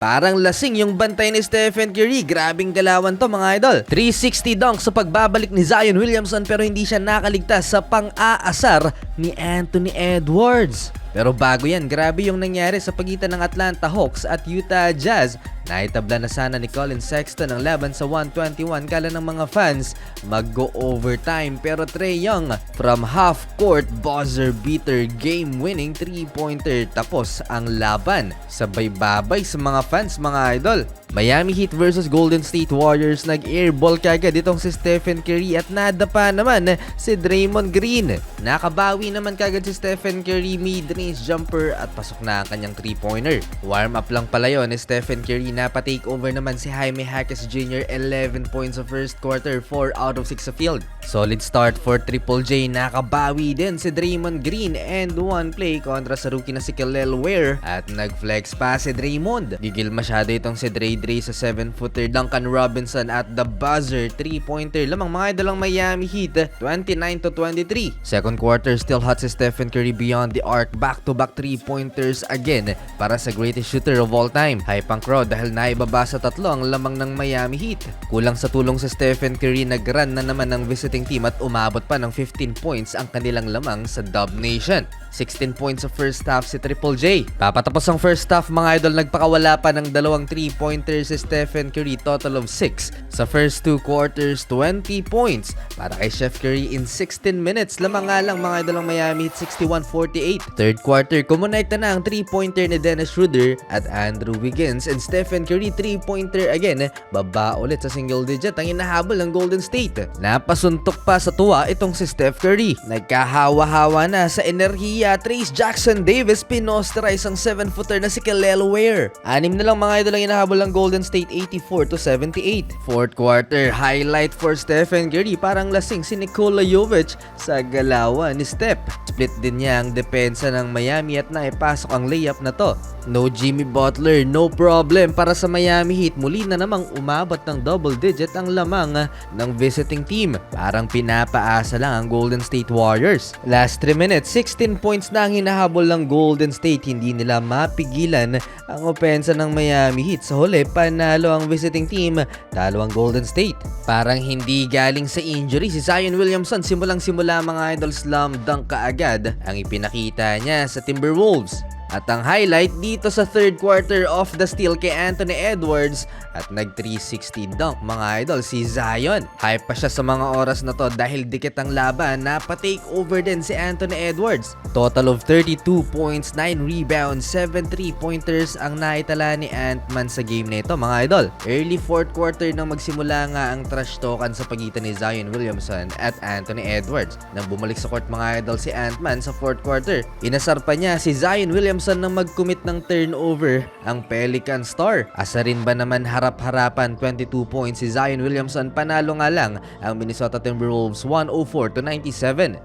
Parang lasing yung bantay ni Stephen Curry. Grabing galawan to mga idol. 360 dunk sa pagbabalik ni Zion Williamson pero hindi siya nakaligtas sa pang-aasar ni Anthony Edwards. Pero bago yan, grabe yung nangyari sa pagitan ng Atlanta Hawks at Utah Jazz. Naitabla na sana ni Colin Sexton ang laban sa 121. Kala ng mga fans mag-go overtime. Pero Trae Young from half court buzzer beater game winning 3-pointer. Tapos ang laban. Sabay babay sa mga fans mga idol. Miami Heat versus Golden State Warriors. Nag-airball kagad itong si Stephen Curry at nadapa naman si Draymond Green. Nakabawi naman kagad si Stephen Curry, mid-range jumper at pasok na ang kanyang 3-pointer. Warm up lang pala yun ni Stephen Curry. Napa-take over naman si Jaime Jaquez Jr. 11 points sa first quarter, 4 out of 6 sa field. Solid start for Triple J. Nakabawi din si Draymond Green and one play kontra sa rookie na si Kel'el Ware at nag-flex pa si Draymond. Gigil masyado itong si Dre sa 7-footer. Duncan Robinson at the buzzer 3-pointer lamang mga idol ang Miami Heat 29-23. Second quarter still hot si Stephen Curry beyond the arc, back-to-back 3-pointers again para sa greatest shooter of all time. Hype ang crowd dahil naibaba sa 3 ang lamang ng Miami Heat. Kulang sa tulong si Stephen Curry, nag-run na naman ng visiting team at umabot pa ng 15 points ang kanilang lamang sa Dub Nation. 16 points sa first half si Triple J. Papatapos ang first half mga idol, nagpakawala pa ng 2 3-pointers si Stephen Curry, total of 6. Sa first 2 quarters, 20 points para kay Chef Curry in 16 minutes. Lamang nga lang mga idol ang Miami Heat 61-48. Third quarter, kumonekta na ang 3-pointer ni Dennis Schroeder at Andrew Wiggins and Stephen Curry 3-pointer again. Baba ulit sa single digit ang inahabol ng Golden State. Napasuntok pa sa tuwa itong si Steph Curry. Nagkahawa-hawa na sa enerhiya. Trace Jackson Davis pinosterize ang 7-footer na si Kel'el Ware. 6 na lang mga idol ang inahabol ng Golden State, 84-78. Fourth quarter, highlight for Stephen Curry. Parang lasing si Nikola Jovic sa galawan ni Steph. Split din niya ang depensa ng Miami at naipasok ang layup na to. No Jimmy Butler, no problem para sa Miami Heat. Muli na namang umabot ng double digit ang lamang ng visiting team. Parang pinapaasa lang ang Golden State Warriors. Last 3 minutes, 16 points na ang hinahabol ng Golden State. Hindi nila mapigilan ang opensa ng Miami Heat. Sa huli, panalo ang visiting team, talo ang Golden State. Parang hindi galing sa injury si Zion Williamson. Simulang-simula mga idol, slam dunk kaagad ang ipinakita niya sa Timberwolves. At ang highlight dito sa third quarter of the steal kay Anthony Edwards at nag 360 dunk mga idol si Zion. Hype pa siya sa mga oras na to dahil dikit ang laban, napa-take over din si Anthony Edwards. Total of 32 points, 9 rebounds, 7 3-pointers ang naitala ni Ant-Man sa game na ito mga idol. Early fourth quarter nang magsimula nga ang trash talkan sa pagitan ni Zion Williamson at Anthony Edwards. Nang bumalik sa court mga idol si Ant-Man sa fourth quarter, inasar pa niya si Zion Williamson nang mag-commit ng turnover ang Pelican star. Asa rin ba naman harap-harapan 22 points si Zion Williamson, panalo nga lang ang Minnesota Timberwolves 104-97.